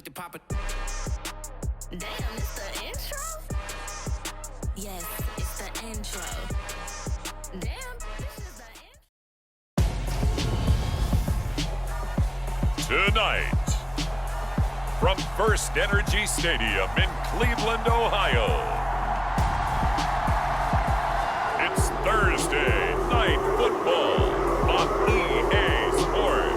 to pop it. Damn, it's the intro? Yes, it's the intro. Damn, this is the intro. Tonight, from First Energy Stadium in Cleveland, Ohio, it's Thursday Night Football on EA Sports.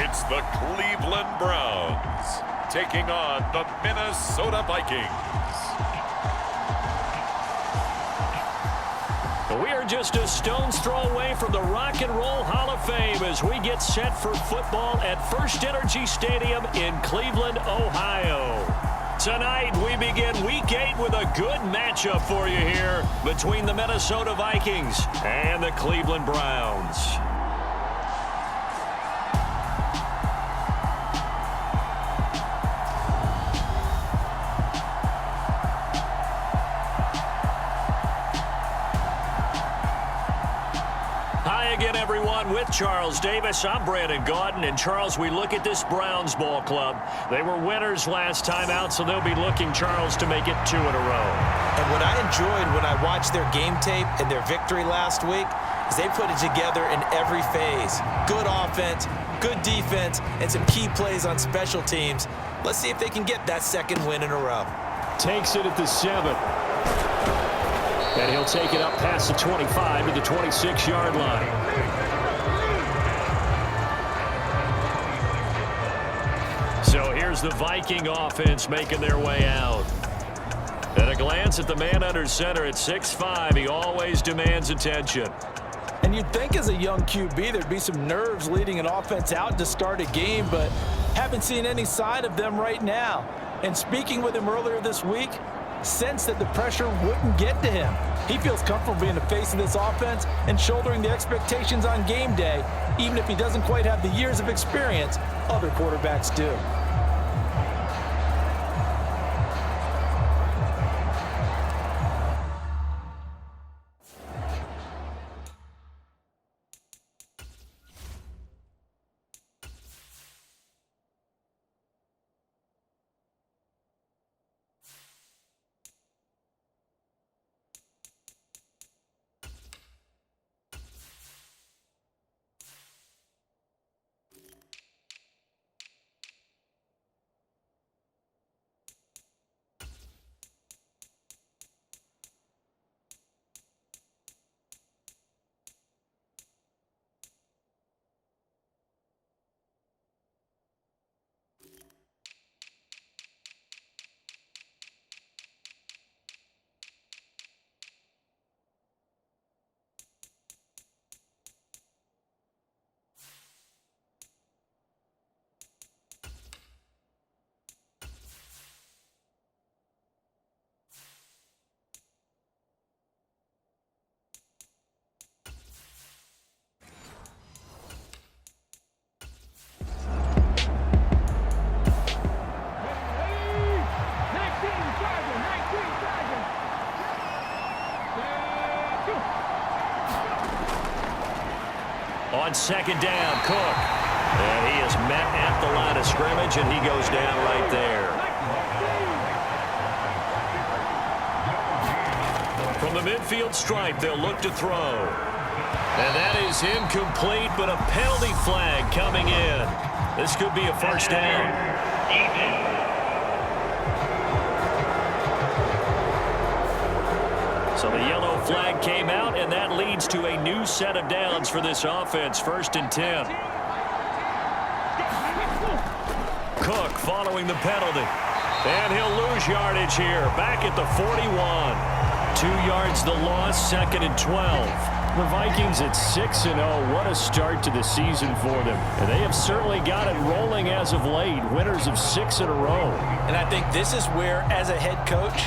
It's the Cleveland Browns taking on the Minnesota Vikings. We are just a stone's throw away from the Rock and Roll Hall of Fame as we get set for football at First Energy Stadium in Cleveland, Ohio. Tonight, we begin Week 8 with a good matchup for you here between the Minnesota Vikings and the Cleveland Browns. Again, everyone, with Charles Davis. I'm Brandon Gaudin. And, Charles, we look at this Browns ball club. They were winners last time out, so they'll be looking, Charles, to make it 2 in a row. And what I enjoyed when I watched their game tape and their victory last week is they put it together in every phase. Good offense, good defense, and some key plays on special teams. Let's see if they can get that second win in a row. Takes it at the 7. And he'll take it up past the 25 to the 26-yard line. So here's the Viking offense making their way out. At a glance at the man under center at 6'5", he always demands attention. And you'd think as a young QB there'd be some nerves leading an offense out to start a game, but haven't seen any sign of them right now. And speaking with him earlier this week, sensed that the pressure wouldn't get to him. He feels comfortable being the face of this offense and shouldering the expectations on game day, even if he doesn't quite have the years of experience other quarterbacks do. On second down, Cook. And he is met at the line of scrimmage, and he goes down right there. From the midfield stripe, they'll look to throw. And that is incomplete, but a penalty flag coming in. This could be a first down. So the yellow flag came out, and that leads to a new set of downs for this offense. 1st and 10. Cook following the penalty. And he'll lose yardage here. Back at the 41. 2 yards the loss, 2nd and 12. The Vikings at 6-0. What a start to the season for them. And they have certainly got it rolling as of late. Winners of 6 in a row. And I think this is where, as a head coach,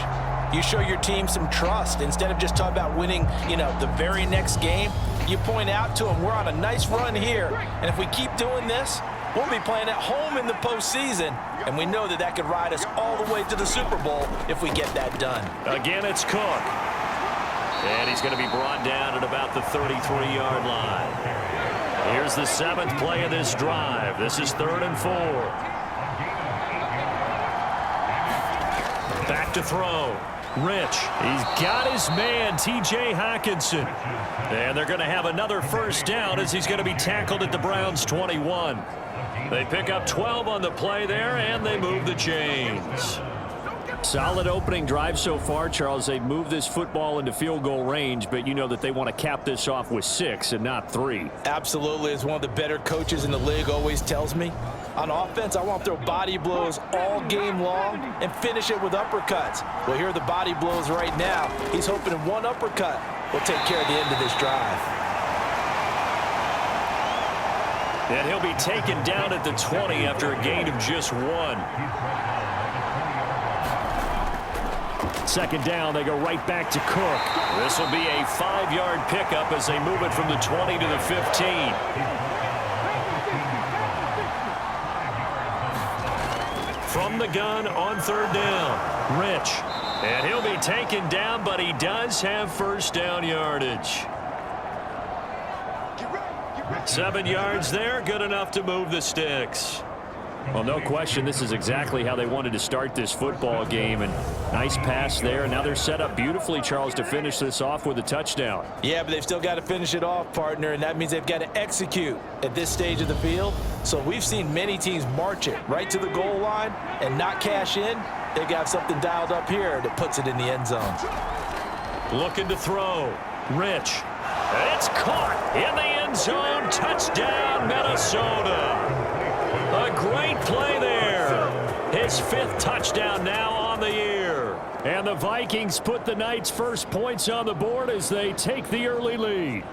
you show your team some trust. Instead of just talking about winning, the very next game, You point out to them, we're on a nice run here, and if we keep doing this, we'll be playing at home in the postseason, and we know that that could ride us all the way to the Super Bowl if we get that done. Again, it's Cook. And he's going to be brought down at about the 33-yard line. Here's the 7th play of this drive. This is 3rd and 4. Back to throw. Rich. He's got his man, T.J. Hockenson. And they're going to have another first down as he's going to be tackled at the Browns' 21. They pick up 12 on the play there, and they move the chains. Solid opening drive so far, Charles. They've moved this football into field goal range, but you know that they want to cap this off with 6 and not 3. Absolutely. As one of the better coaches in the league always tells me, on offense, I want to throw body blows all game long and finish it with uppercuts. Well, here are the body blows right now. He's hoping one uppercut will take care of the end of this drive. And he'll be taken down at the 20 after a gain of just 1. 2nd down, they go right back to Cook. This will be a 5-yard pickup as they move it from the 20 to the 15. From the gun on 3rd down, Rich. And he'll be taken down, but he does have first down yardage. 7 yards there, good enough to move the sticks. Well, no question, this is exactly how they wanted to start this football game. And nice pass there. And now they're set up beautifully, Charles, to finish this off with a touchdown. Yeah, but they've still got to finish it off, partner, and that means they've got to execute at this stage of the field. So we've seen many teams march it right to the goal line and not cash in. They got something dialed up here that puts it in the end zone. Looking to throw. Rich. It's caught in the end zone. Touchdown, Minnesota. A great play there. His 5th touchdown now on the year. And the Vikings put the night's first points on the board as they take the early lead.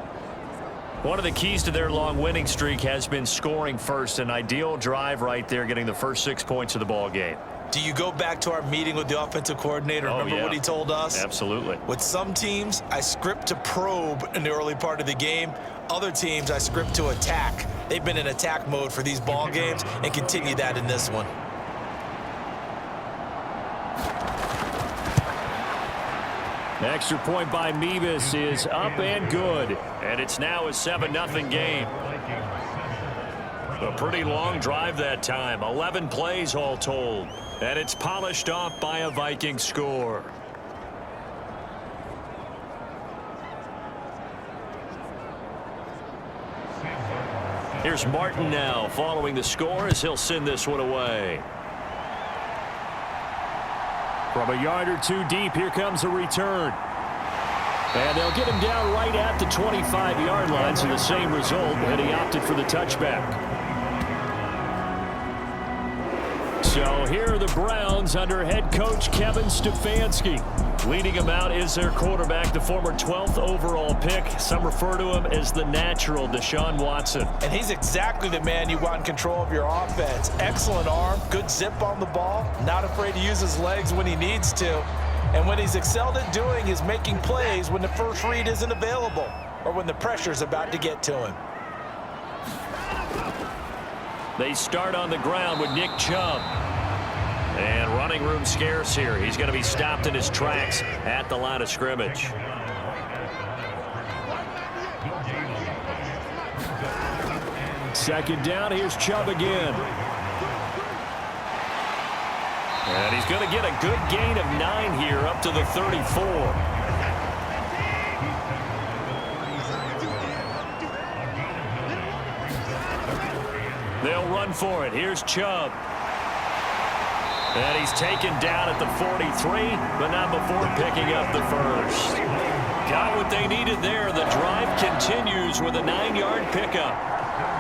One of the keys to their long winning streak has been scoring first. An ideal drive right there, getting the first 6 points of the ball game. Do you go back to our meeting with the offensive coordinator? Remember what he told us? Absolutely. With some teams, I script to probe in the early part of the game. Other teams, I script to attack. They've been in attack mode for these ball games and continue that in this one. Extra point by Mevis is up and good. And it's now a 7-0 game. A pretty long drive that time. 11 plays all told. And it's polished off by a Viking score. Here's Martin now following the score as he'll send this one away. From a yard or 2 deep, here comes a return. And they'll get him down right at the 25-yard line, so the same result, and he opted for the touchback. So here are the Browns under head coach Kevin Stefanski. Leading them out is their quarterback, the former 12th overall pick. Some refer to him as the natural, Deshaun Watson. And he's exactly the man you want in control of your offense. Excellent arm, good zip on the ball, not afraid to use his legs when he needs to. And what he's excelled at doing is making plays when the first read isn't available or when the pressure's about to get to him. They start on the ground with Nick Chubb. And running room scarce here. He's going to be stopped in his tracks at the line of scrimmage. Second down, here's Chubb again. And he's going to get a good gain of 9 here up to the 34. They'll run for it. Here's Chubb. And he's taken down at the 43, but not before picking up the first. Got what they needed there. The drive continues with a 9-yard pickup.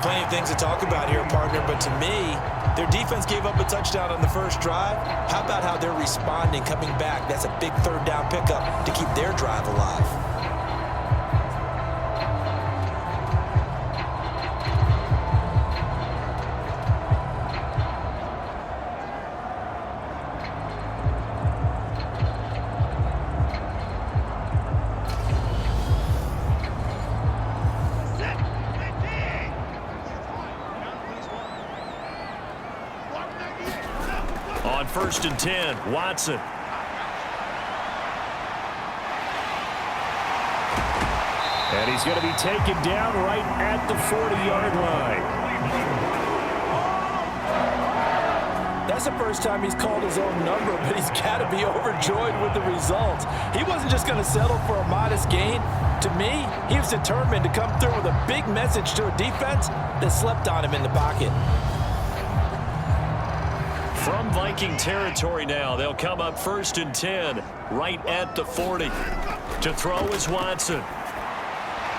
Plenty of things to talk about here, partner, but to me, their defense gave up a touchdown on the first drive. How about how they're responding, coming back? That's a big 3rd down pickup to keep their drive alive. On 1st and 10, Watson. And he's going to be taken down right at the 40-yard line. That's the first time he's called his own number, but he's got to be overjoyed with the results. He wasn't just going to settle for a modest gain. To me, he was determined to come through with a big message to a defense that slept on him in the pocket. From Viking territory now, they'll come up 1st and 10, right at the 40. To throw is Watson.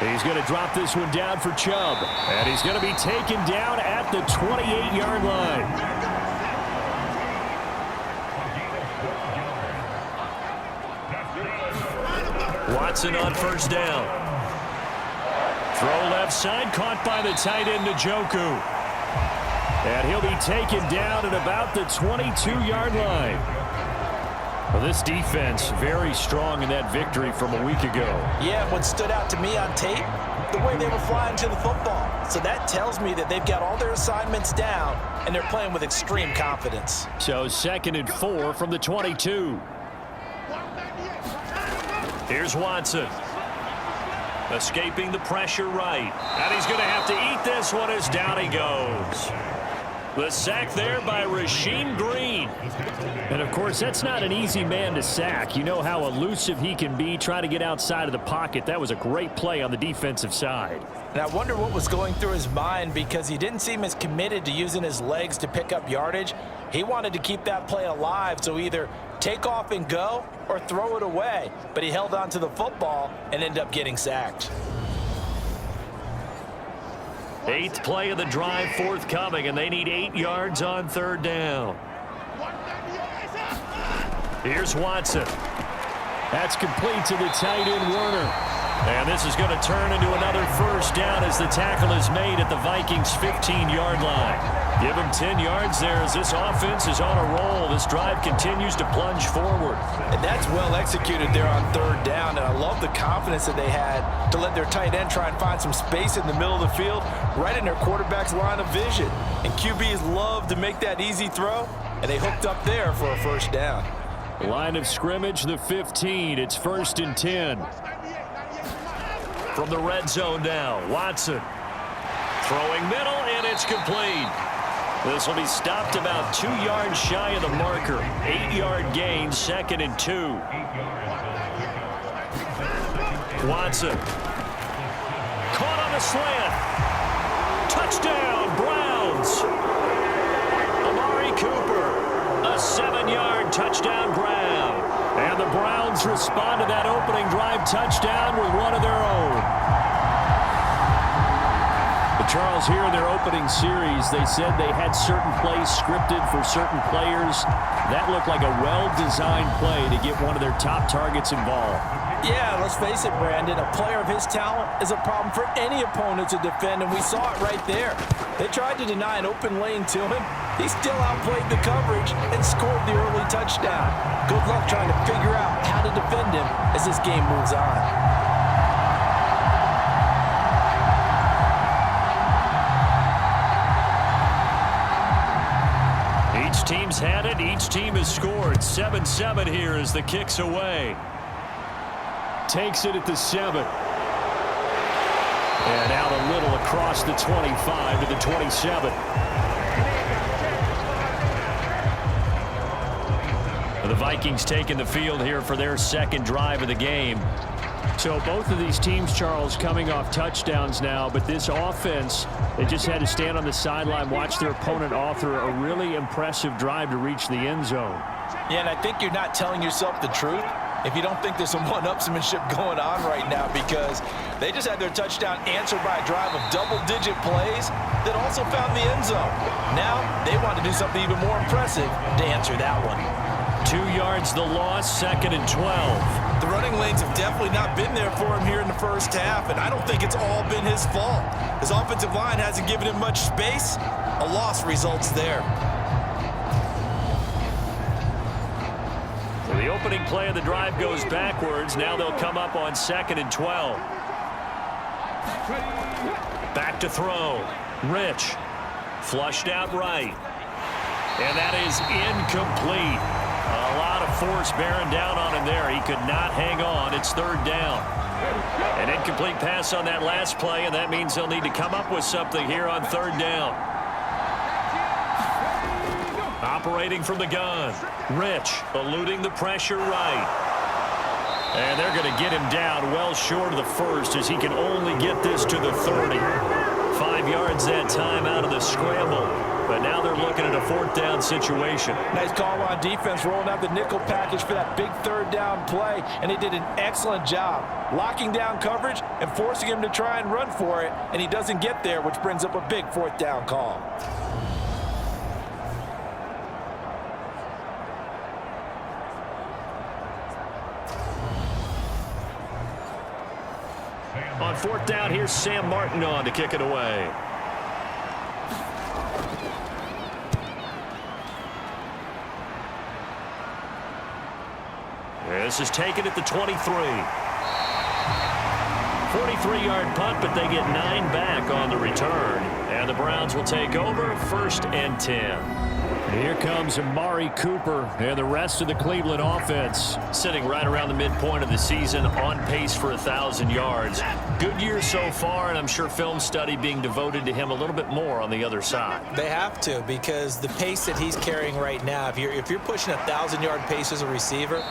He's going to drop this one down for Chubb. And he's going to be taken down at the 28-yard line. Watson on 1st down. Throw left side, caught by the tight end Njoku. And he'll be taken down at about the 22-yard line. Well, this defense very strong in that victory from a week ago. Yeah, what stood out to me on tape, the way they were flying to the football. So that tells me that they've got all their assignments down, and they're playing with extreme confidence. So 2nd and 4 from the 22. Here's Watson. Escaping the pressure right. And he's going to have to eat this one as down he goes. The sack there by Rasheem Green. And, of course, that's not an easy man to sack. You know how elusive he can be trying to get outside of the pocket. That was a great play on the defensive side. And I wonder what was going through his mind, because he didn't seem as committed to using his legs to pick up yardage. He wanted to keep that play alive, so either take off and go or throw it away. But he held on to the football and ended up getting sacked. 8th play of the drive forthcoming, and they need 8 yards on 3rd down. Here's Watson. That's complete to the tight end, Werner. And this is going to turn into another 1st down as the tackle is made at the Vikings' 15-yard line. Give him 10 yards there as this offense is on a roll. This drive continues to plunge forward. And that's well executed there on 3rd down, and I love the confidence that they had to let their tight end try and find some space in the middle of the field, right in their quarterback's line of vision. And QBs love to make that easy throw, and they hooked up there for a 1st down. Line of scrimmage, the 15. It's 1st and 10. From the red zone now, Watson. Throwing middle, and it's complete. This will be stopped about 2 yards shy of the marker. 8-yard gain, 2nd and 2. Watson. Caught on the slant. Touchdown, Browns. Amari Cooper. A 7-yard touchdown grab. And the Browns respond to that opening drive touchdown with one of their own. Charles, here in their opening series, they said they had certain plays scripted for certain players. That looked like a well-designed play to get one of their top targets involved. Yeah, let's face it, Brandon. A player of his talent is a problem for any opponent to defend, and we saw it right there. They tried to deny an open lane to him. He still outplayed the coverage and scored the early touchdown. Good luck trying to figure out how to defend him as this game moves on. Each team's had it. Each team has scored. 7-7 here as the kick's away. Takes it at the 7. And out a little across the 25 to the 27. The Vikings taking the field here for their 2nd drive of the game. So both of these teams, Charles, coming off touchdowns now, but this offense, they just had to stand on the sideline, watch their opponent author a really impressive drive to reach the end zone. Yeah, and I think you're not telling yourself the truth if you don't think there's some one-upsmanship going on right now, because they just had their touchdown answered by a drive of double-digit plays that also found the end zone. Now they want to do something even more impressive to answer that one. 2 yards the loss, 2nd and 12. The running lanes have definitely not been there for him here in the first half, and I don't think it's all been his fault. His offensive line hasn't given him much space. A loss results there. So the opening play of the drive goes backwards. Now they'll come up on 2nd and 12. Back to throw. Rich. Flushed out right. And that is incomplete. A lot of force bearing down on him there. He could not hang on. It's third down. An incomplete pass on that last play, and that means they'll need to come up with something here on third down. Operating from the gun. Rich eluding the pressure right. And they're going to get him down well short of the first as he can only get this to the 30. 5 yards that time out of the scramble. But now they're looking at a fourth down situation. Nice call on defense, rolling out the nickel package for that big third down play, and they did an excellent job locking down coverage and forcing him to try and run for it, and he doesn't get there, which brings up a big fourth down call. On fourth down, here's Sam Martin on to kick it away. This is taken at the 23. 43-yard punt, but they get 9 back on the return. And the Browns will take over, 1st and 10. Here comes Amari Cooper and the rest of the Cleveland offense. Sitting right around the midpoint of the season, on pace for 1,000 yards. Good year so far, and I'm sure film study being devoted to him a little bit more on the other side. They have to, because the pace that he's carrying right now, if you're pushing 1,000-yard pace as a receiver,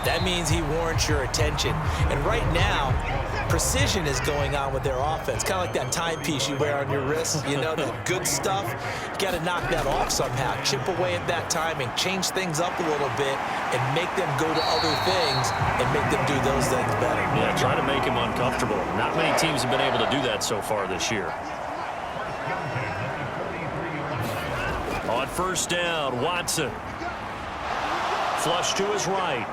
that means he warrants your attention. And right now, precision is going on with their offense. Kind of like that timepiece you wear on your wrist. You know, that good stuff. You got to knock that off somehow. Chip away at that timing. Change things up a little bit and make them go to other things and make them do those things better. Yeah, try to make him uncomfortable. Not many teams have been able to do that so far this year. On first down, Watson. Flush to his right.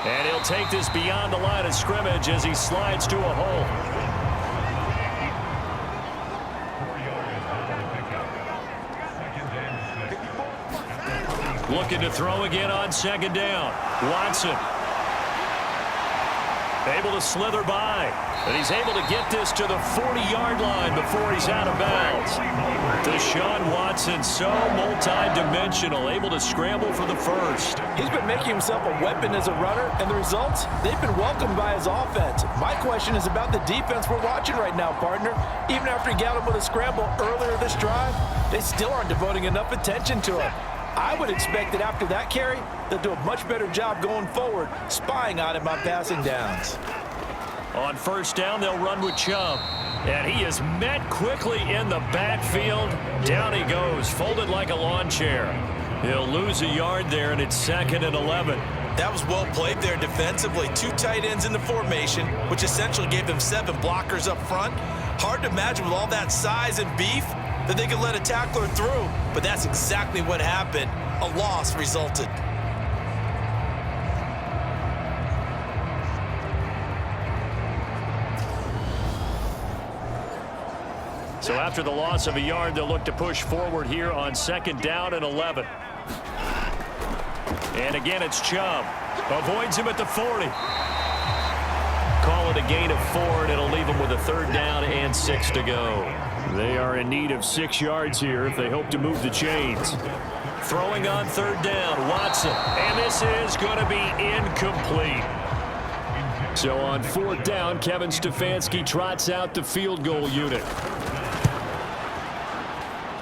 And he'll take this beyond the line of scrimmage as he slides to a hole. Looking to throw again on second down. Watson. Able to slither by. And he's able to get this to the 40-yard line before he's out of bounds. Deshaun Watson, so multi-dimensional, able to scramble for the first. He's been making himself a weapon as a runner, and the results, they've been welcomed by his offense. My question is about the defense we're watching right now, partner. Even after he got him with a scramble earlier this drive, they still aren't devoting enough attention to him. I would expect that after that carry, they'll do a much better job going forward, spying on him on passing downs. On first down, they'll run with Chubb. And he is met quickly in the backfield. Down he goes, folded like a lawn chair. He'll lose a yard there, and it's 2nd and 11. That was well played there defensively. 2 tight ends in the formation, which essentially gave them 7 blockers up front. Hard to imagine with all that size and beef that they could let a tackler through, but that's exactly what happened. A loss resulted. So after the loss of a yard, they'll look to push forward here on 2nd down and 11. And again, it's Chubb. Avoids him at the 40. Call it a gain of 4, and it'll leave him with a 3rd down and 6 to go. They are in need of 6 yards here if they hope to move the chains. Throwing on 3rd down, Watson. And this is going to be incomplete. So on 4th down, Kevin Stefanski trots out the field goal unit.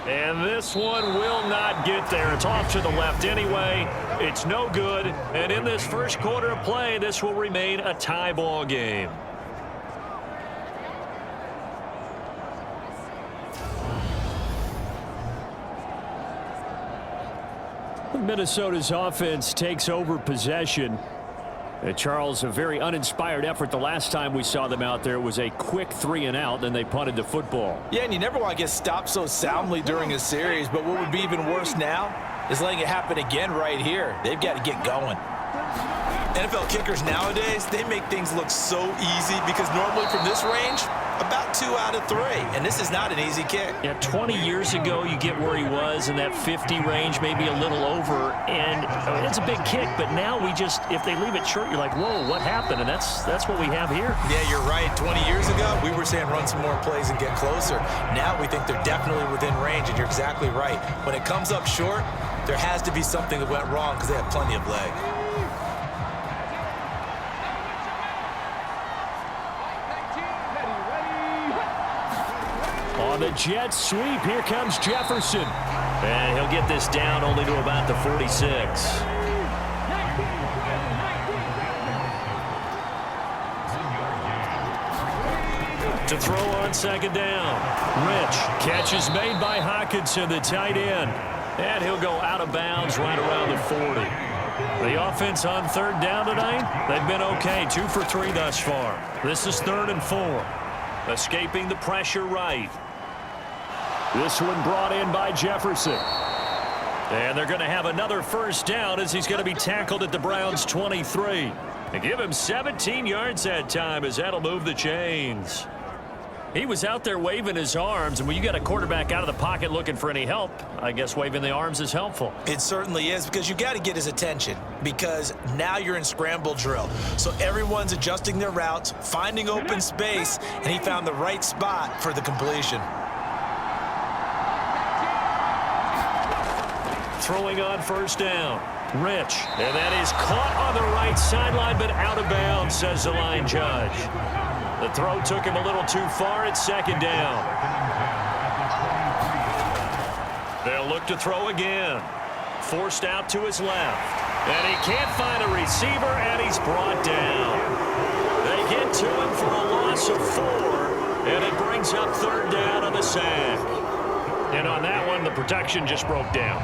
And this one will not get there. It's off to the left anyway. It's no good. And in this first quarter of play, this will remain a tie ball game. Minnesota's offense takes over possession. Charles, a very uninspired effort the last time we saw them out there. It was a quick 3-and-out, then they punted the football. Yeah, and you never want to get stopped so soundly during a series, but what would be even worse now is letting it happen again right here. They've got to get going. NFL kickers nowadays, they make things look so easy because normally from this range, about 2 out of 3, and this is not an easy kick. Yeah, 20 years ago, you get where he was in that 50 range, maybe a little over, and it's a big kick, but now we just, if they leave it short, you're like, whoa, what happened? And that's what we have here. Yeah, you're right. 20 years ago, we were saying run some more plays and get closer. Now we think they're definitely within range, and protection. You're exactly right. When it comes up short, there has to be something that went wrong because they have plenty of leg. On the jet sweep, here comes Jefferson. And he'll get this down only to about the 46. To throw on second down. Rich. Catch is made by Hockenson, the tight end. And he'll go out of bounds right around the 40. The offense on third down tonight, they've been okay. 2 for 3 thus far. This is 3rd and 4. Escaping the pressure right. This one brought in by Jefferson. And they're going to have another first down as he's going to be tackled at the Browns' 23. And give him 17 yards that time as that'll move the chains. He was out there waving his arms, and when you got a quarterback out of the pocket looking for any help, I guess waving the arms is helpful. It certainly is, because you got to get his attention, because now you're in scramble drill. So everyone's adjusting their routes, finding open space, and he found the right spot for the completion. Throwing on first down. Rich. And that is caught on the right sideline, but out of bounds, says the line judge. The throw took him a little too far at second down. They'll look to throw again. Forced out to his left. And he can't find a receiver, and he's brought down. They get to him for a loss of 4, and it brings up third down on the sack. And on that one, the protection just broke down.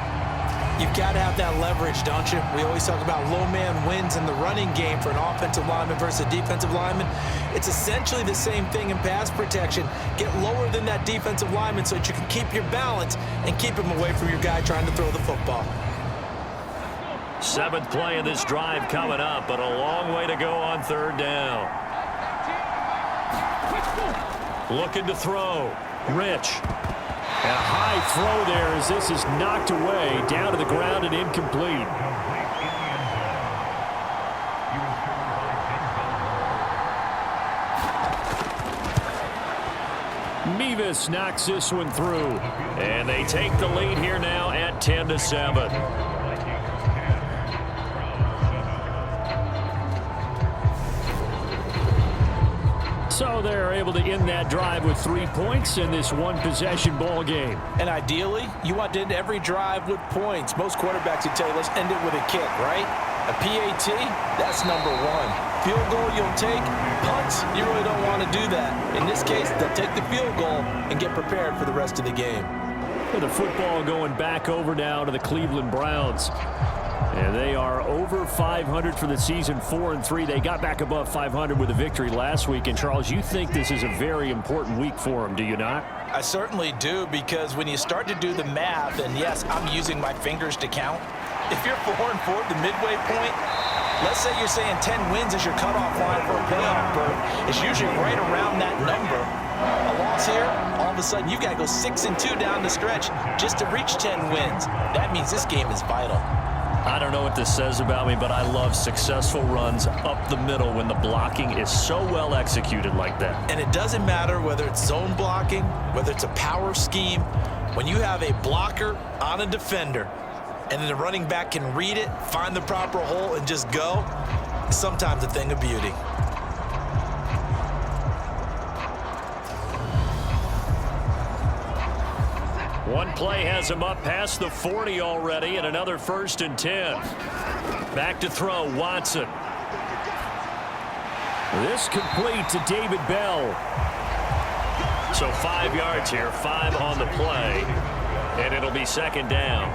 You've got to have that leverage, don't you? We always talk about low man wins in the running game for an offensive lineman versus a defensive lineman. It's essentially the same thing in pass protection. Get lower than that defensive lineman so that you can keep your balance and keep him away from your guy trying to throw the football. 7th play of this drive coming up, but a long way to go on third down. Looking to throw. Rich. And a high throw there as this is knocked away, down to the ground and incomplete. Mevis knocks this one through. And they take the lead here now at 10-7. So they're able to end that drive with 3 points in this one-possession ball game. And ideally, you want to end every drive with points. Most quarterbacks would tell you, let's end it with a kick, right? A PAT, that's number 1. Field goal you'll take. Punts, you really don't want to do that. In this case, they'll take the field goal and get prepared for the rest of the game. Well, the football going back over now to the Cleveland Browns. And they are over 500 for the season, 4-3. They got back above 500 with a victory last week. And, Charles, you think this is a very important week for them, do you not? I certainly do, because when you start to do the math, and yes, I'm using my fingers to count. If you're 4-4 at the midway point, let's say you're saying 10 wins is your cutoff line for a playoff berth. It's usually right around that number. A loss here, all of a sudden you've got to go 6-2 down the stretch just to reach 10 wins. That means this game is vital. I don't know what this says about me, but I love successful runs up the middle when the blocking is so well executed like that. And it doesn't matter whether it's zone blocking, whether it's a power scheme. When you have a blocker on a defender and then the running back can read it, find the proper hole, and just go, it's sometimes a thing of beauty. One play has him up past the 40 already, and another 1st and 10. Back to throw, Watson. This complete to David Bell. So 5 yards here, 5 on the play, and it'll be second down.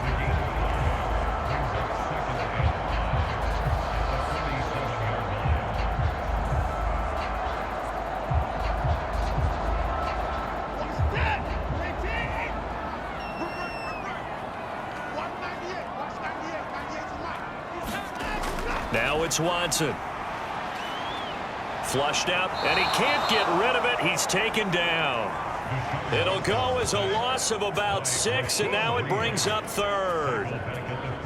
Now it's Watson. Flushed out, and he can't get rid of it. He's taken down. It'll go as a loss of about 6, and now it brings up third.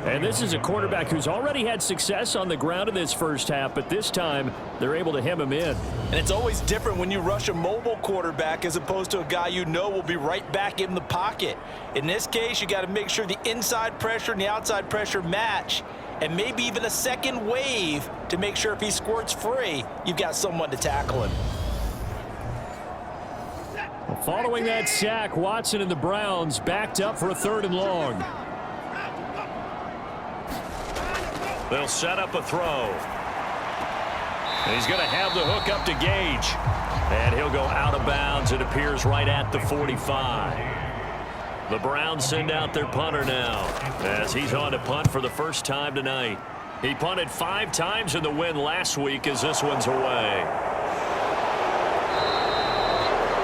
And this is a quarterback who's already had success on the ground in this first half, but this time they're able to hem him in. And it's always different when you rush a mobile quarterback as opposed to a guy you know will be right back in the pocket. In this case, you got to make sure the inside pressure and the outside pressure match, and maybe even a second wave to make sure if he squirts free, you've got someone to tackle him. Following that sack, Watson and the Browns backed up for a 3rd and long. They'll set up a throw. And he's going to have the hook up to Gage. And he'll go out of bounds. It appears right at the 45. The Browns send out their punter now as he's on to punt for the first time tonight. He punted 5 times in the win last week as this one's away.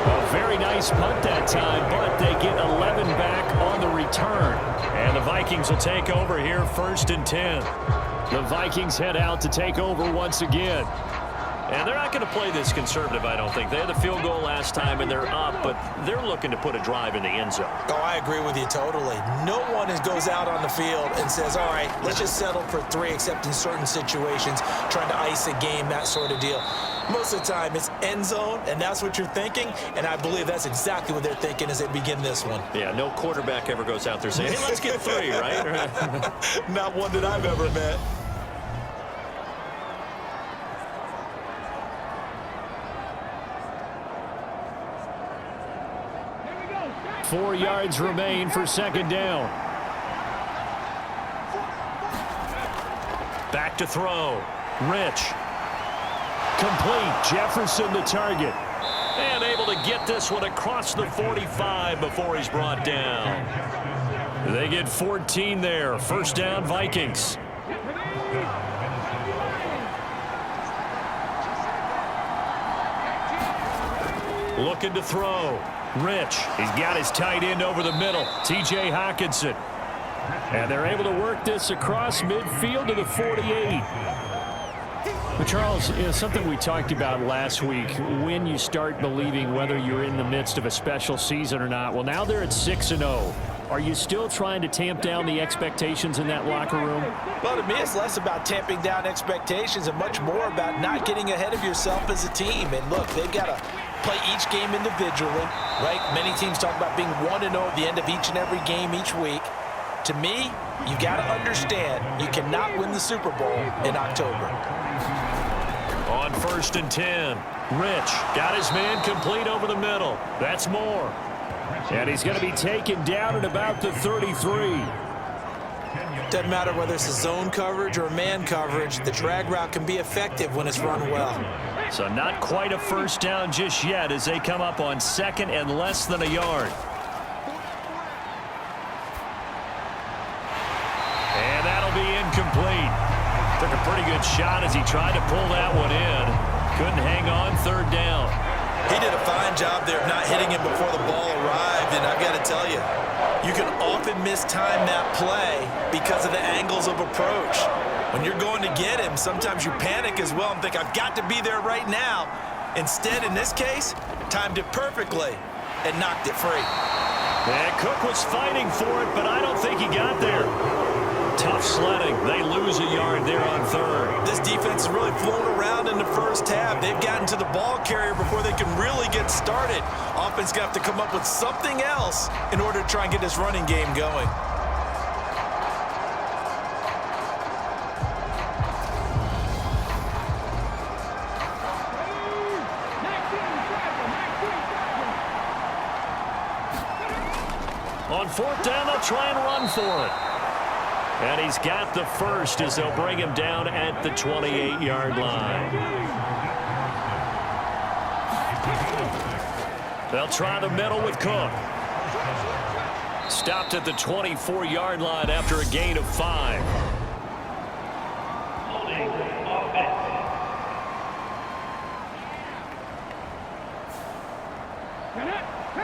A very nice punt that time, but they get 11 back on the return. And the Vikings will take over here 1st and 10. The Vikings head out to take over once again. And they're not going to play this conservative, I don't think. They had the field goal last time, and they're up, but they're looking to put a drive in the end zone. Oh, I agree with you totally. No one goes out on the field and says, all right, let's just settle for 3, except in certain situations, trying to ice a game, that sort of deal. Most of the time, it's end zone, and that's what you're thinking, and I believe that's exactly what they're thinking as they begin this one. Yeah, no quarterback ever goes out there saying, hey, let's get 3, right? Not one that I've ever met. Four yards remain for 2nd down. Back to throw. Rich. Complete. Jefferson the target. And able to get this one across the 45 before he's brought down. They get 14 there. 1st down, Vikings. Looking to throw. Rich. He's got his tight end over the middle. T.J. Hawkinson. And they're able to work this across midfield to the 48. But Charles, something we talked about last week, when you start believing whether you're in the midst of a special season or not. Well, now they're at 6-0. Are you still trying to tamp down the expectations in that locker room? Well, to me, it's less about tamping down expectations and much more about not getting ahead of yourself as a team. And look, they've got to play each game individually, right? Many teams talk about being 1-0 at the end of each and every game each week. To me, you got to understand you cannot win the Super Bowl in October. On 1st and 10, Rich got his man complete over the middle. That's Moore. And he's going to be taken down at about the 33. Doesn't matter whether it's a zone coverage or a man coverage, the drag route can be effective when it's run well. So not quite a 1st down just yet as they come up on 2nd and less than a yard. And that'll be incomplete. Took a pretty good shot as he tried to pull that one in. Couldn't hang on 3rd down. He did a fine job there of not hitting him before the ball arrived, and I've got to tell you, you can often mistime that play because of the angles of approach. When you're going to get him, sometimes you panic as well and think, I've got to be there right now. Instead, in this case, timed it perfectly and knocked it free. And Cook was fighting for it, but I don't think he got there. Tough sledding. They lose a yard there on 3rd. This defense has really flown around in the first half. They've gotten to the ball carrier before they can really get started. Offense going to have to come up with something else in order to try and get this running game going. On 4th down, they'll try and run for it. And he's got the first as they'll bring him down at the 28-yard line. They'll try the middle with Cook. Stopped at the 24-yard line after a gain of 5.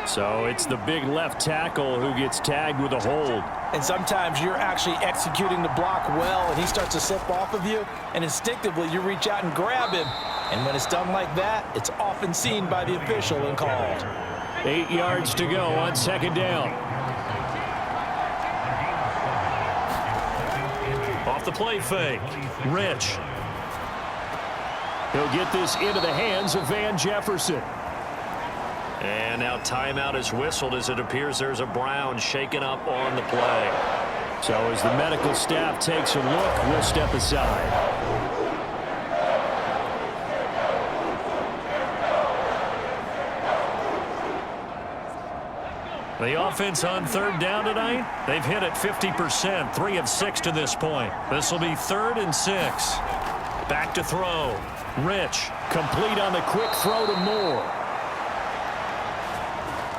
So it's the big left tackle who gets tagged with a hold. And sometimes you're actually executing the block well, and he starts to slip off of you, and instinctively you reach out and grab him. And when it's done like that, it's often seen by the official and called. 8 yards to go on 2nd down. off the play fake. Rich. He'll get this into the hands of Van Jefferson. And now timeout is whistled as it appears there's a Brown shaken up on the play. So as the medical staff takes a look, we'll step aside. The offense on third down tonight, they've hit it 50%, 3 of 6 to this point. This will be 3rd and 6. Back to throw. Rich. Complete on the quick throw to Moore.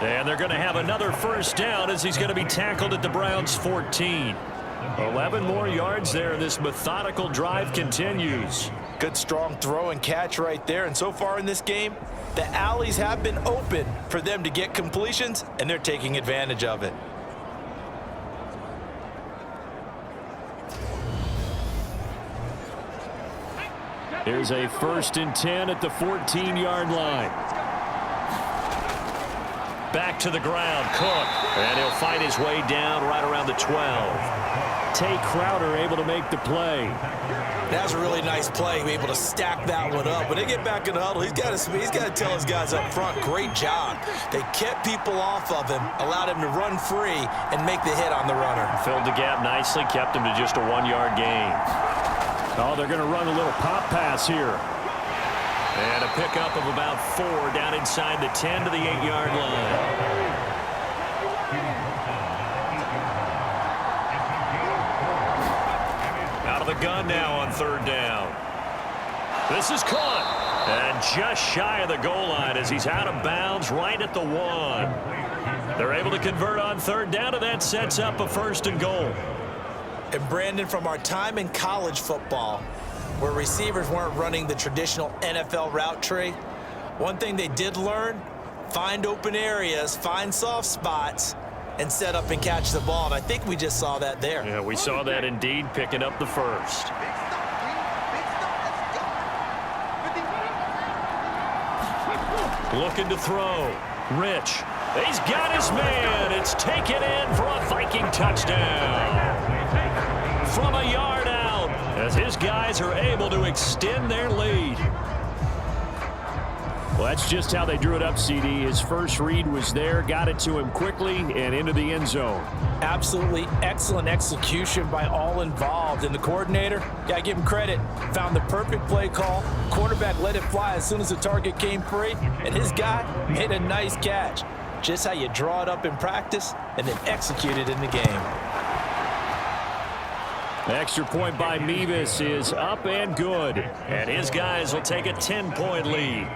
And they're going to have another first down as he's going to be tackled at the Browns' 14. 11 more yards there. This methodical drive continues. Good strong throw and catch right there. And so far in this game, the alleys have been open for them to get completions, and they're taking advantage of it. Here's a 1st and 10 at the 14-yard line. Back to the ground, Cook. And he'll fight his way down right around the 12. Tay Crowder able to make the play. That's a really nice play, be able to stack that one up. When they get back in the huddle, he's got to tell his guys up front, great job. They kept people off of him, allowed him to run free and make the hit on the runner. Filled the gap nicely, kept him to just a 1-yard gain. Oh, they're going to run a little pop pass here. And a pickup of about 4 down inside the 10 to the 8-yard line. Out of the gun now on 3rd down. This is caught. And just shy of the goal line as he's out of bounds right at the 1. They're able to convert on 3rd down, and that sets up a 1st and goal. And Brandon, from our time in college football, where receivers weren't running the traditional NFL route tree, one thing they did learn, find open areas, find soft spots, and set up and catch the ball. And I think we just saw that there. Yeah, we saw that indeed, picking up the 1st. Looking to throw. Rich. He's got his man. It's taken in for a Viking touchdown. From a yard out, as his guys are able to extend their lead. Well, that's just how they drew it up, CD. His first read was there, got it to him quickly, and into the end zone. Absolutely excellent execution by all involved. And the coordinator, got to give him credit, found the perfect play call. Quarterback let it fly as soon as the target came free, and his guy made a nice catch. Just how you draw it up in practice and then execute it in the game. The extra point by Mevis is up and good. And his guys will take a 10-point lead.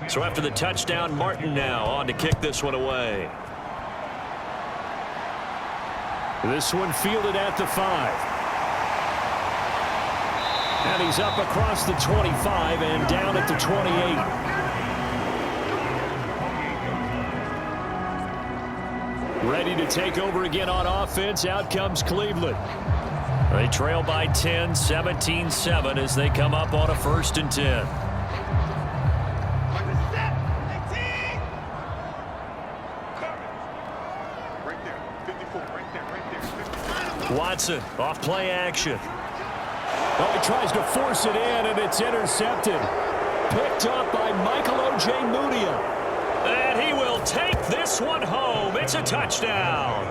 So after the touchdown, Martin now on to kick this one away. This one fielded at the 5. And he's up across the 25 and down at the 28. Ready to take over again on offense. Out comes Cleveland. They trail by 10, 17-7 as they come up on a 1st and 10. Watson off play action. Well, he tries to force it in, and it's intercepted. Picked up by Michael O.J. Mudia. And he will take this one home. It's a touchdown.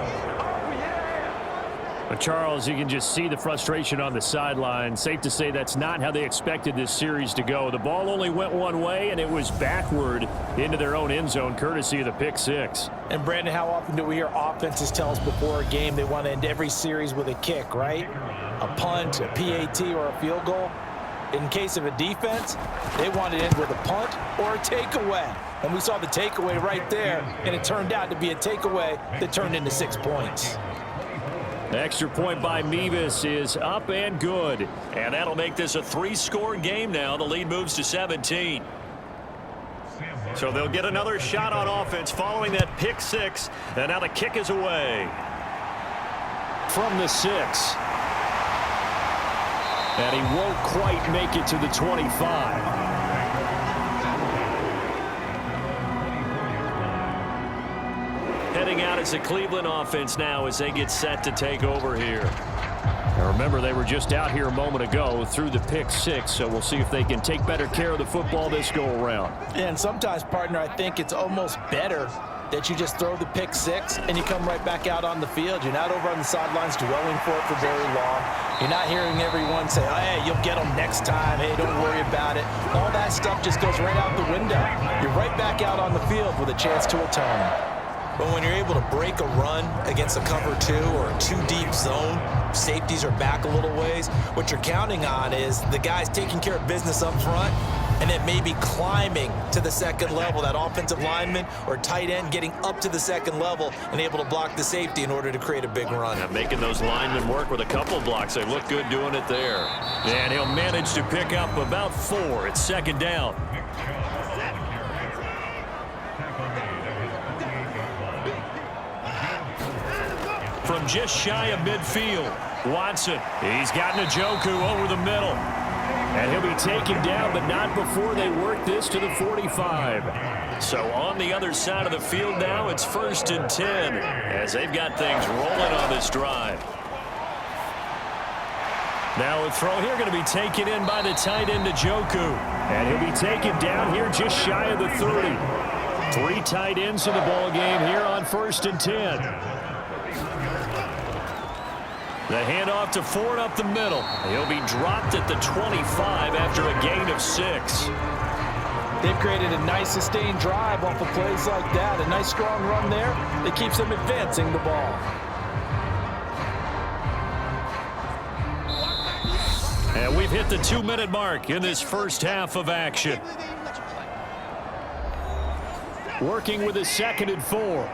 But Charles, you can just see the frustration on the sideline. Safe to say that's not how they expected this series to go. The ball only went one way, and it was backward into their own end zone, courtesy of the pick 6. And Brandon, how often do we hear offenses tell us before a game they want to end every series with a kick, right? A punt, a PAT, or a field goal. In case of a defense, they want to end with a punt or a takeaway. And we saw the takeaway right there, and it turned out to be a takeaway that turned into 6 points. The extra point by Mevis is up and good. And that'll make this a 3-score game now. The lead moves to 17. So they'll get another shot on offense following that pick 6. And now the kick is away. From the 6. And he won't quite make it to the 25. Heading out as a Cleveland offense now as they get set to take over here. Now remember, they were just out here a moment ago through the pick 6, so we'll see if they can take better care of the football this go-around. And sometimes, partner, I think it's almost better that you just throw the pick 6 and you come right back out on the field. You're not over on the sidelines dwelling for it for very long. You're not hearing everyone say, oh, hey, you'll get them next time. Hey, don't worry about it. All that stuff just goes right out the window. You're right back out on the field with a chance to atone. But when you're able to break a run against a cover 2 or a 2-deep zone, safeties are back a little ways. What you're counting on is the guys taking care of business up front and then maybe climbing to the second level, that offensive lineman or tight end getting up to the second level and able to block the safety in order to create a big run. Yeah, making those linemen work with a couple blocks. They look good doing it there. And he'll manage to pick up about 4. It's second down. From just shy of midfield, Watson. He's got Njoku over the middle. And he'll be taken down, but not before they work this to the 45. So on the other side of the field now, it's 1st and 10 as they've got things rolling on this drive. Now a throw here going to be taken in by the tight end Njoku. And he'll be taken down here just shy of the 30. 3 tight ends in the ball game here on 1st and 10. The handoff to Ford up the middle. He'll be dropped at the 25 after a gain of 6. They've created a nice sustained drive off of plays like that. A nice strong run there that keeps them advancing the ball. And we've hit the 2-minute mark in this first half of action. Working with a 2nd and 4.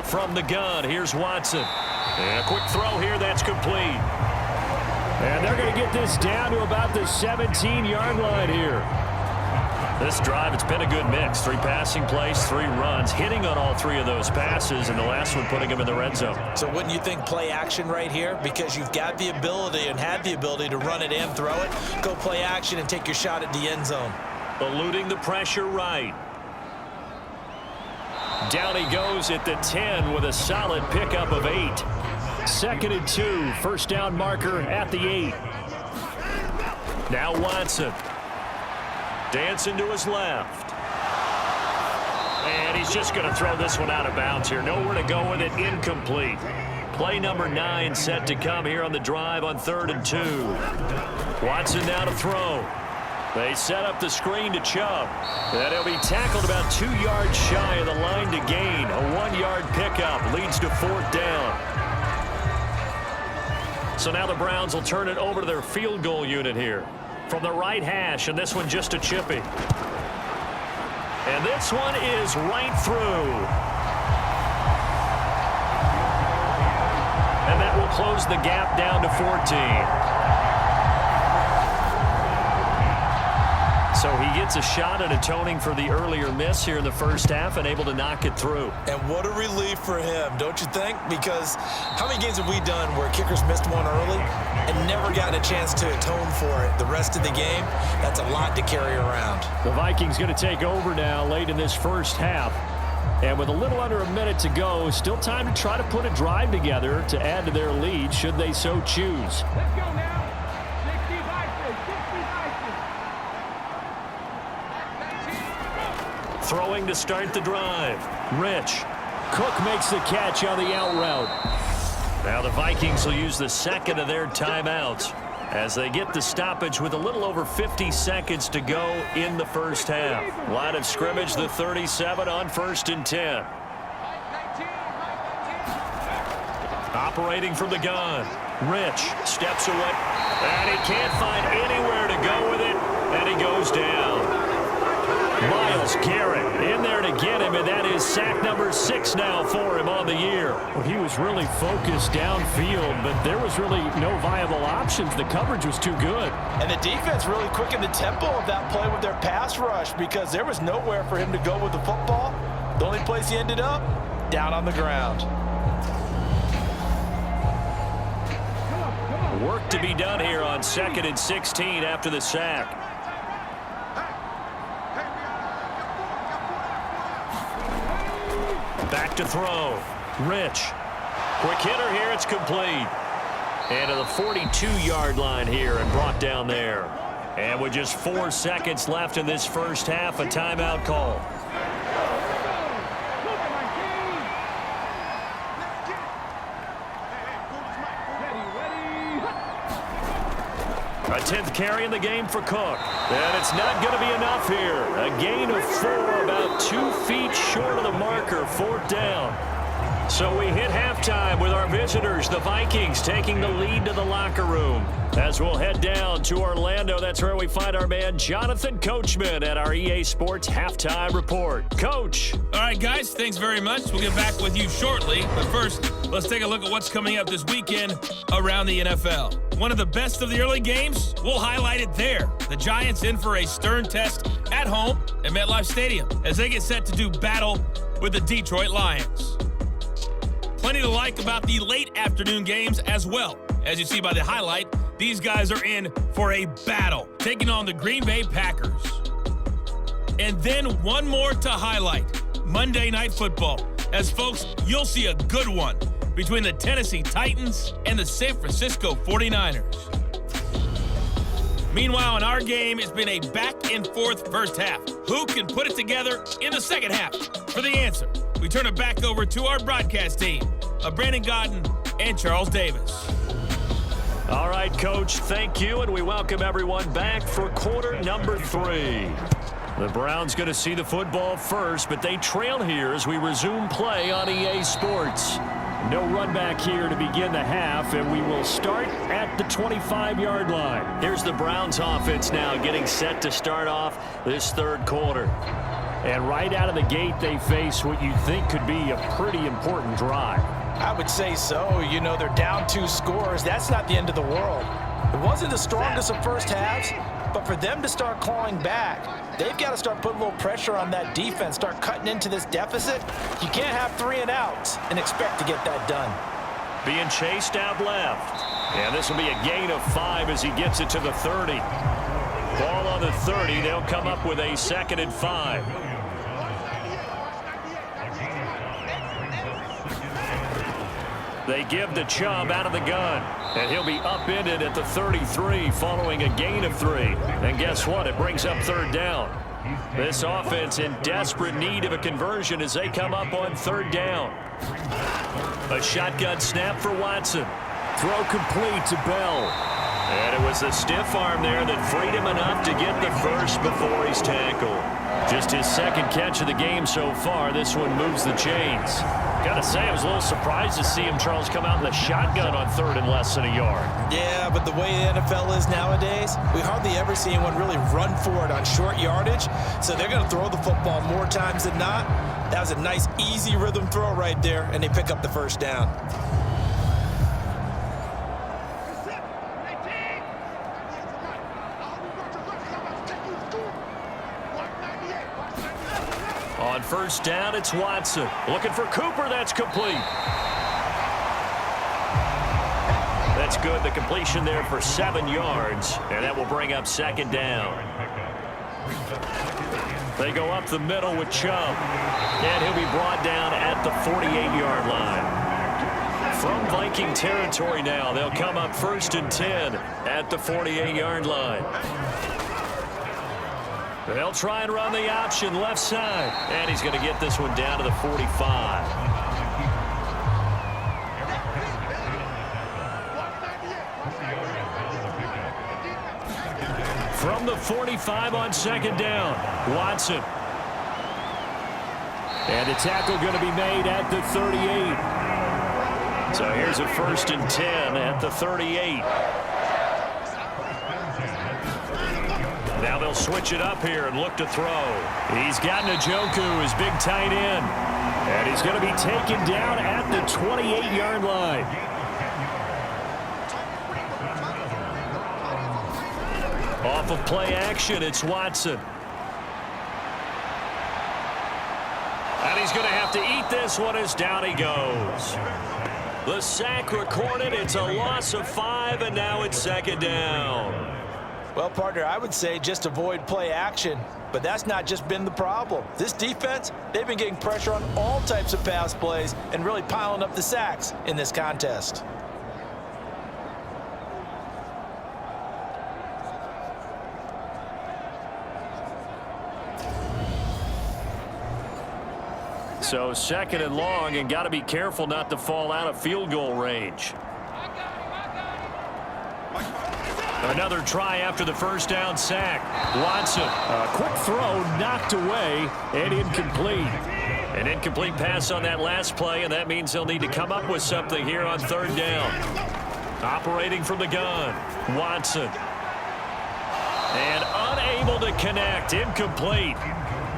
From the gun, here's Watson. And a quick throw here, that's complete. And they're going to get this down to about the 17-yard line here. This drive, it's been a good mix. 3 passing plays, 3 runs, hitting on all 3 of those passes, and the last one putting them in the red zone. So wouldn't you think play action right here? Because you've got the ability and had the ability to run it and throw it. Go play action and take your shot at the end zone. Eluding the pressure right. Down he goes at the 10 with a solid pickup of 8. 2nd and 2, first down marker at the 8. Now Watson. Dancing to his left. And he's just going to throw this one out of bounds here. Nowhere to go with it, incomplete. Play number 9 set to come here on the drive on 3rd and 2. Watson now to throw. They set up the screen to Chubb. And he'll be tackled about 2 yards shy of the line to gain. A 1-yard pickup leads to 4th down. So now the Browns will turn it over to their field goal unit here. From the right hash, and this one just a chippy. And this one is right through. And that will close the gap down to 14. So he gets a shot at atoning for the earlier miss here in the first half and able to knock it through. And what a relief for him, don't you think? Because how many games have we done where kickers missed one early and never gotten a chance to atone for it the rest of the game? That's a lot to carry around. The Vikings going to take over now late in this first half. And with a little under a minute to go, still time to try to put a drive together to add to their lead should they so choose. Let's go now. 60 Vikings. Throwing to start the drive. Rich. Cook makes the catch on the out route. Now the Vikings will use the 2nd of their timeouts as they get the stoppage with a little over 50 seconds to go in the first half. Line of scrimmage, the 37 on 1st and 10. Operating from the gun. Rich steps away. And he can't find anywhere to go with it. And he goes down. Myles Garrett in there to get him, and that is sack number 6 now for him on the year. Well, he was really focused downfield, but there was really no viable options. The coverage was too good. And the defense really quickened the tempo of that play with their pass rush because there was nowhere for him to go with the football. The only place he ended up, down on the ground. Work to be done here on 2nd and 16 after the sack. Back to throw. Rich. Quick hitter here. It's complete. And to the 42-yard line here and brought down there. And with just 4 seconds left in this first half, a timeout call. A 10th carry in the game for Cook. And it's not going to be enough here. A gain of 4, about 2 feet short of the marker, 4th down. So we hit halftime with our visitors, the Vikings, taking the lead to the locker room. As we'll head down to Orlando, that's where we find our man Jonathan Coachman at our EA Sports Halftime Report. Coach. All right, guys, thanks very much. We'll get back with you shortly. But first, let's take a look at what's coming up this weekend around the NFL. One of the best of the early games, we'll highlight it there. The Giants in for a stern test at home at MetLife Stadium as they get set to do battle with the Detroit Lions. Plenty to like about the late afternoon games as well. As you see by the highlight, these guys are in for a battle, taking on the Green Bay Packers. And then one more to highlight, Monday Night Football. As folks, you'll see a good one between the Tennessee Titans and the San Francisco 49ers. Meanwhile, in our game, it's been a back-and-forth first half. Who can put it together in the second half? For the answer, we turn it back over to our broadcast team of Brandon Godden and Charles Davis. All right, Coach, thank you, and we welcome everyone back for quarter number 3. The Browns going to see the football first, but they trail here as we resume play on EA Sports. No run back here to begin the half, and we will start at the 25-yard line. Here's the Browns offense now getting set to start off this third quarter. And right out of the gate, they face what you think could be a pretty important drive. I would say so. You know, they're down 2 scores. That's not the end of the world. It wasn't the strongest of first halves, but for them to start clawing back, they've got to start putting a little pressure on that defense, start cutting into this deficit. You can't have 3 and outs and expect to get that done. Being chased out left. And this will be a gain of 5 as he gets it to the 30. Ball on the 30. They'll come up with a 2nd and 5. They give the Chubb out of the gun, and he'll be upended at the 33 following a gain of 3. And guess what? It brings up 3rd down. This offense in desperate need of a conversion as they come up on 3rd down. A shotgun snap for Watson. Throw complete to Bell. And it was the stiff arm there that freed him enough to get the first before he's tackled. Just his 2nd catch of the game so far. This one moves the chains. Gotta say, I was a little surprised to see him, Charles, come out in the shotgun on 3rd and less than a yard. Yeah, but the way the NFL is nowadays, we hardly ever see anyone really run for it on short yardage. So they're going to throw the football more times than not. That was a nice, easy rhythm throw right there, and they pick up the 1st down. On 1st down, it's Watson. Looking for Cooper. That's complete. That's good. The completion there for 7 yards, and that will bring up 2nd down. They go up the middle with Chubb, and he'll be brought down at the 48-yard line. From Viking territory now, they'll come up 1st and 10 at the 48-yard line. They'll try and run the option left side. And he's going to get this one down to the 45. From the 45 on 2nd down, Watson. And the tackle going to be made at the 38. So here's a 1st and 10 at the 38. Now they'll switch it up here and look to throw. He's got Njoku, his big tight end. And he's going to be taken down at the 28-yard line. Off of play action, it's Watson. And he's going to have to eat this one as down he goes. The sack recorded. It's a loss of 5, and now it's second down. Well, partner, I would say just avoid play action, but that's not just been the problem. This defense, they've been getting pressure on all types of pass plays and really piling up the sacks in this contest. So second and long, and got to be careful not to fall out of field goal range. Another try after the first down sack. Watson. A quick throw knocked away and incomplete. An incomplete pass on that last play, and that means they'll need to come up with something here on third down. Operating from the gun. Watson. And unable to connect. Incomplete.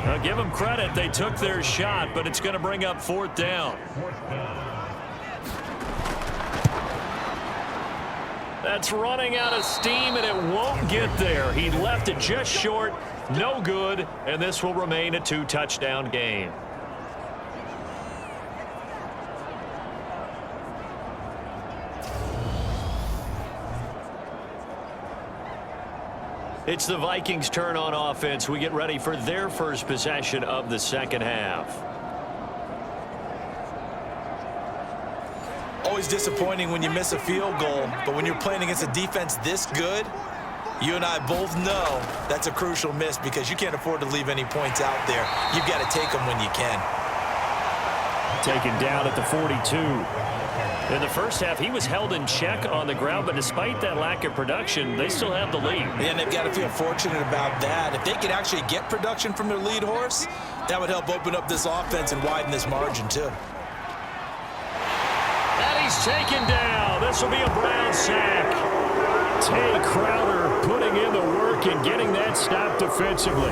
Now give them credit. They took their shot, but it's going to bring up fourth down. That's running out of steam, and it won't get there. He left it just short. No good, and this will remain a 2-touchdown game. It's the Vikings' turn on offense. We get ready for their first possession of the second half. Always disappointing when you miss a field goal, but when you're playing against a defense this good, you and I both know that's a crucial miss because you can't afford to leave any points out there. You've got to take them when you can. Taken down at the 42. In the first half, he was held in check on the ground, but despite that lack of production, they still have the lead. And they've got to feel fortunate about that. If they could actually get production from their lead horse, that would help open up this offense and widen this margin too. And he's taken down. This will be a Brown sack. Tay Crowder putting in the work and getting that stop defensively.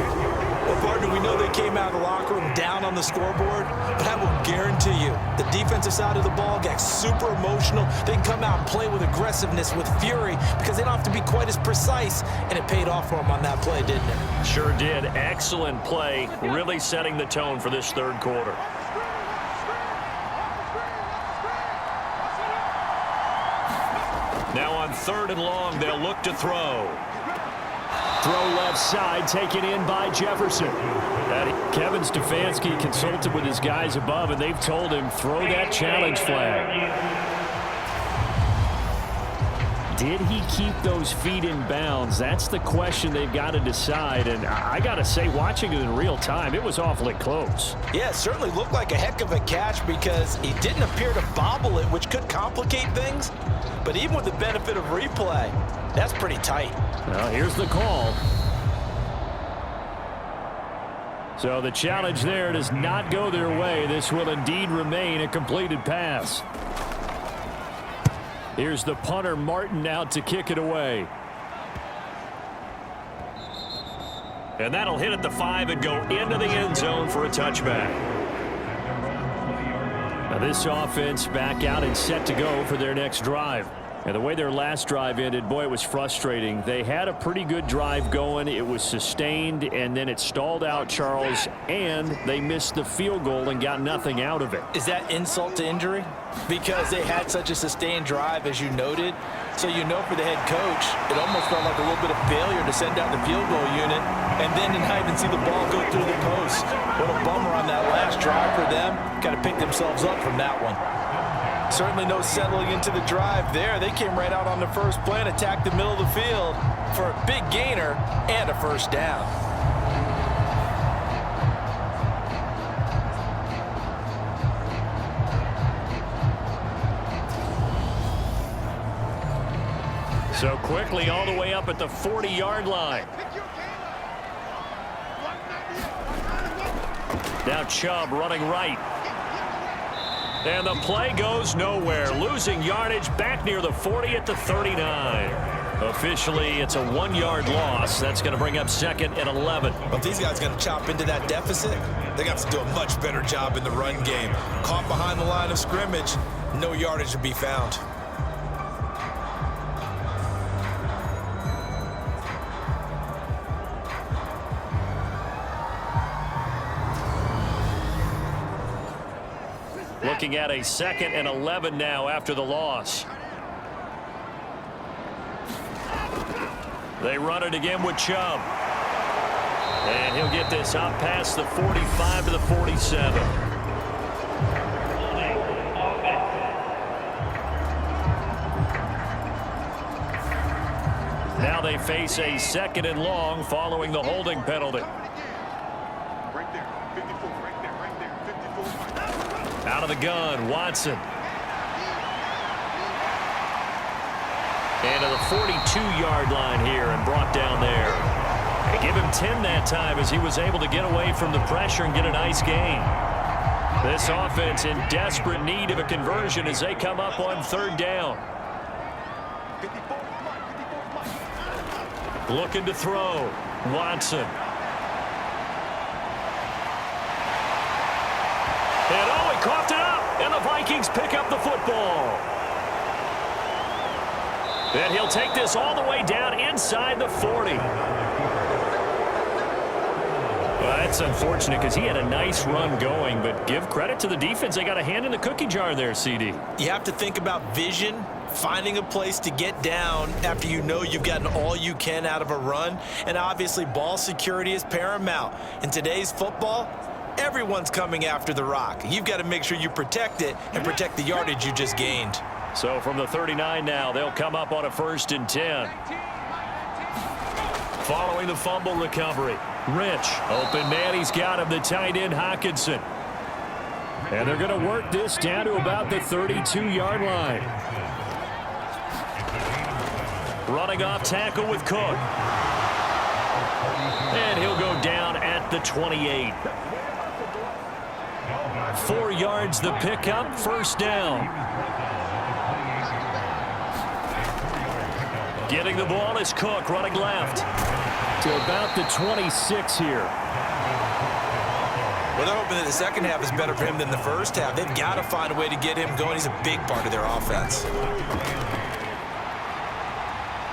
Well, partner, we know they came out of the locker room down on the scoreboard, but I will guarantee you the defensive side of the ball gets super emotional. They can come out and play with aggressiveness, with fury, because they don't have to be quite as precise, and it paid off for them on that play, didn't it? Sure did. Excellent play, really setting the tone for this third quarter. Now on third and long, they'll look to throw. Throw left side, taken in by Jefferson. Kevin Stefanski consulted with his guys above, and they've told him, throw that challenge flag. Did he keep those feet in bounds? That's the question they've got to decide. And I got to say, watching it in real time, it was awfully close. Yeah, it certainly looked like a heck of a catch because he didn't appear to bobble it, which could complicate things. But even with the benefit of replay, that's pretty tight. Well, here's the call. So the challenge there does not go their way. This will indeed remain a completed pass. Here's the punter, Martin, out to kick it away. And that'll hit at the 5 and go into the end zone for a touchback. Now this offense back out and set to go for their next drive. And the way their last drive ended, boy, it was frustrating. They had a pretty good drive going. It was sustained, and then it stalled out, Charles, and they missed the field goal and got nothing out of it. Is that insult to injury? Because they had such a sustained drive, as you noted. So you know for the head coach, it almost felt like a little bit of failure to send out the field goal unit and then to not even see the ball go through the post. What a bummer on that last drive for them. Got to pick themselves up from that one. Certainly no settling into the drive there. They came right out on the first play and attacked the middle of the field for a big gainer and a first down. So quickly all the way up at the 40-yard line. Now Chubb running right. And the play goes nowhere. Losing yardage back near the 40 at the 39. Officially, it's a 1-yard loss. That's going to bring up second and 11. Well, if these guys are going to chop into that deficit, they're going to have to do a much better job in the run game. Caught behind the line of scrimmage, no yardage to be found. Looking at a 2nd and 11 now after the loss. They run it again with Chubb. And he'll get this out past the 45 to the 47. Now they face a 2nd and long following the holding penalty. Out of the gun, Watson. And to the 42-yard line here and brought down there. They give him 10 that time as he was able to get away from the pressure and get a nice gain. This offense in desperate need of a conversion as they come up on 3rd down. Looking to throw. Watson. And oh, he coughed it up, and the Vikings pick up the football. And he'll take this all the way down inside the 40. Well, that's unfortunate because he had a nice run going, but give credit to the defense. They got a hand in the cookie jar there, CD. You have to think about vision, finding a place to get down after you know you've gotten all you can out of a run, and obviously ball security is paramount. In today's football, everyone's coming after the rock. You've got to make sure you protect it and protect the yardage you just gained. So from the 39 now, they'll come up on a 1st and 10. Following the fumble recovery, Rich. Open man, he's got him, the tight end Hockenson. And they're going to work this down to about the 32-yard line. Running off tackle with Cook. And he'll go down at the 28. 4 yards the pickup, 1st down. Getting the ball is Cook, running left. To about the 26 here. Well, they're hoping that the second half is better for him than the first half. They've got to find a way to get him going. He's a big part of their offense.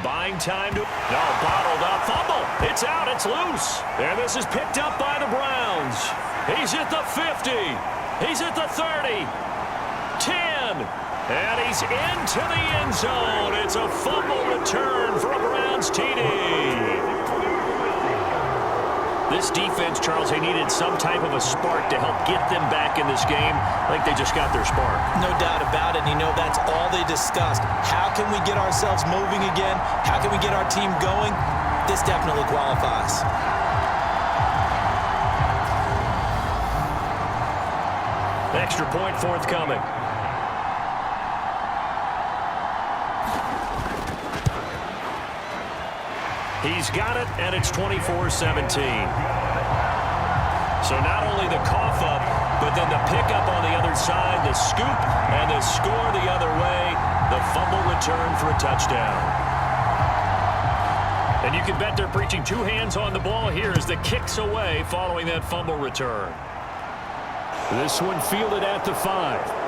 Buying time to... No, bottled up. Fumble. It's out. It's loose. And this is picked up by the Browns. He's at the 50. He's at the 30. 10. And he's into the end zone. It's a fumble return for a Browns TD. This defense, Charles, they needed some type of a spark to help get them back in this game. I think they just got their spark. No doubt about it. And you know, that's all they discussed. How can we get ourselves moving again? How can we get our team going? This definitely qualifies. Extra point forthcoming. He's got it, and it's 24-17. So not only the cough up, but then the pickup on the other side, the scoop, and the score the other way, the fumble return for a touchdown. And you can bet they're preaching 2 hands on the ball here as the kick's away following that fumble return. This one fielded at the 5.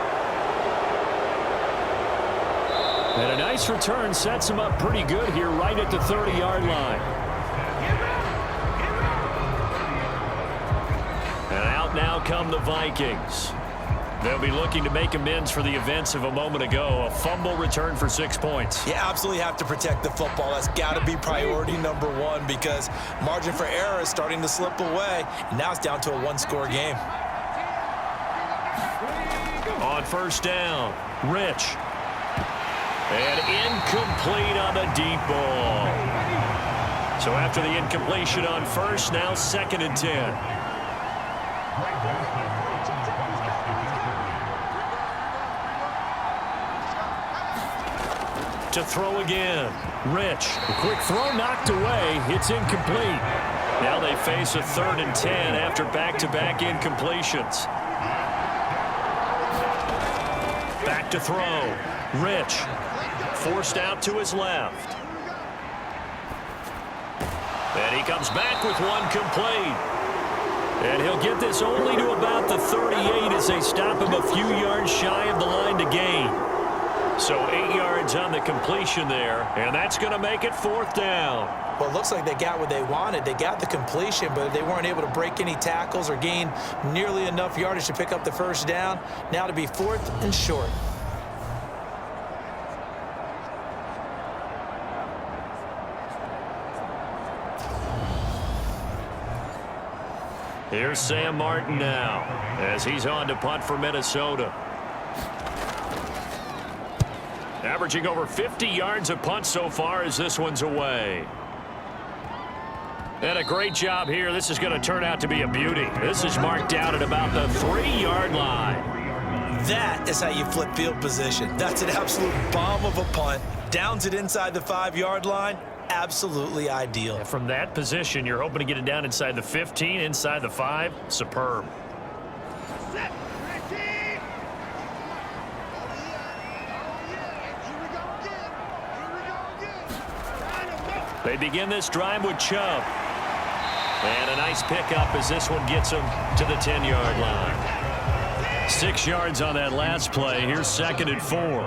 And a nice return sets him up pretty good here right at the 30-yard line. And out now come the Vikings. They'll be looking to make amends for the events of a moment ago. A fumble return for 6 points. You absolutely have to protect the football. That's got to be priority number 1 because margin for error is starting to slip away. And now it's down to a 1-score game. On 1st down, Rich. And incomplete on the deep ball. So after the incompletion on 1st, now 2nd and 10. To throw again. Rich. A quick throw knocked away. It's incomplete. Now they face a 3rd and 10 after back-to-back incompletions. Back to throw. Rich. Forced out to his left. And he comes back with one complete. And he'll get this only to about the 38 as they stop him a few yards shy of the line to gain. So 8 yards on the completion there, and that's going to make it 4th down. Well, it looks like they got what they wanted. They got the completion, but they weren't able to break any tackles or gain nearly enough yardage to pick up the first down. Now to be 4th and short. Here's Sam Martin now as he's on to punt for Minnesota. Averaging over 50 yards a punt so far as this one's away. And a great job here. This is going to turn out to be a beauty. This is marked down at about the 3-yard line. That is how you flip field position. That's an absolute bomb of a punt. Downs it inside the 5-yard line. Absolutely ideal. From that position, you're hoping to get it down inside the 15, inside the 5. Superb. They begin this drive with Chubb. And a nice pickup as this one gets him to the 10-yard line. 6 yards on that last play. Here's 2nd and 4.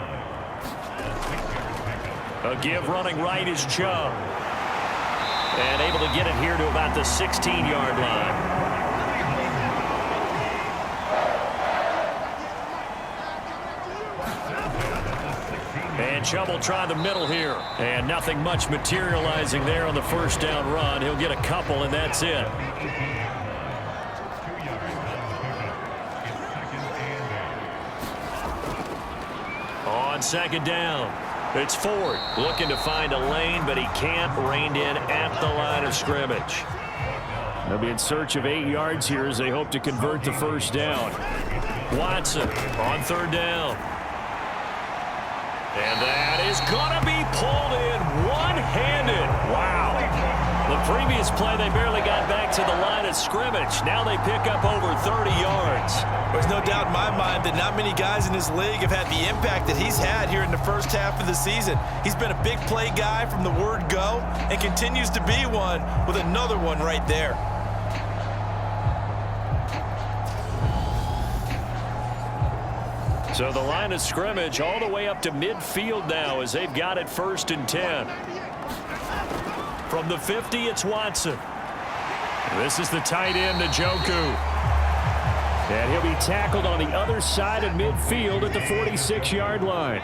A give running right is Chubb. And able to get it here to about the 16-yard line. And Chubb will try the middle here. And nothing much materializing there on the first down run. He'll get a couple, and that's it. On 2nd down, it's Ford looking to find a lane, but he can't. Reined in at the line of scrimmage. They'll be in search of 8 yards here as they hope to convert the first down. Watson on 3rd down. And that is going to be pulled in one-handed. Wow. The previous play, they barely got back to the line of scrimmage. Now they pick up over 30 yards. There's no doubt in my mind that not many guys in this league have had the impact that he's had here in the first half of the season. He's been a big play guy from the word go and continues to be one with another one right there. So the line of scrimmage all the way up to midfield now as they've got it 1st and 10. From the 50, it's Watson. This is the tight end, Njoku. And he'll be tackled on the other side of midfield at the 46-yard line.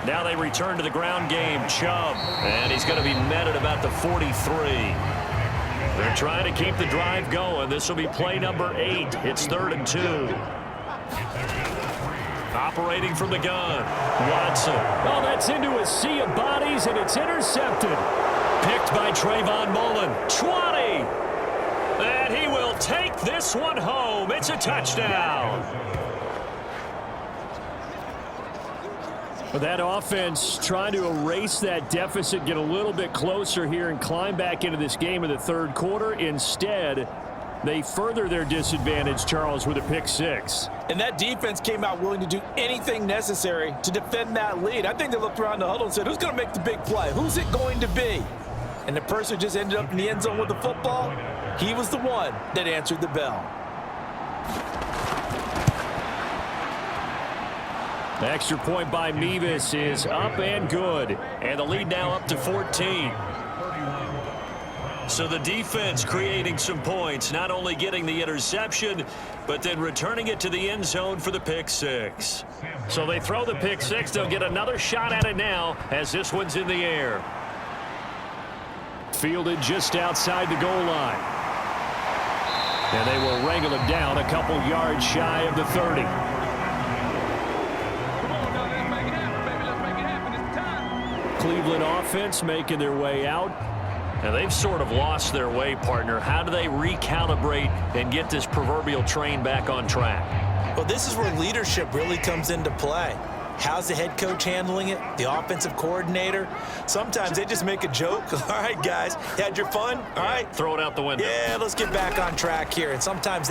Now they return to the ground game. Chubb. And he's going to be met at about the 43. They're trying to keep the drive going. This will be play number 8. It's 3rd and 2. Operating from the gun. Watson. Oh, that's into a sea of bodies, and it's intercepted. Picked by Trayvon Mullen. 20. And he will take this one home. It's a touchdown. That offense trying to erase that deficit, get a little bit closer here and climb back into this game in the 3rd quarter. Instead, they further their disadvantage, Charles, with a pick 6. And that defense came out willing to do anything necessary to defend that lead. I think they looked around the huddle and said, who's going to make the big play? Who's it going to be? And the person who just ended up in the end zone with the football, he was the one that answered the bell. The extra point by Mevis is up and good. And the lead now up to 14. So the defense creating some points, not only getting the interception, but then returning it to the end zone for the pick 6. So they throw the pick 6. They'll get another shot at it now as this one's in the air. Fielded just outside the goal line. And they will wrangle it down a couple yards shy of the 30. Cleveland offense making their way out. And they've sort of lost their way, partner. How do they recalibrate and get this proverbial train back on track? Well, this is where leadership really comes into play. How's the head coach handling it? The offensive coordinator? Sometimes they just make a joke. All right, guys, you had your fun? All right. Throw it out the window. Yeah, let's get back on track here. And sometimes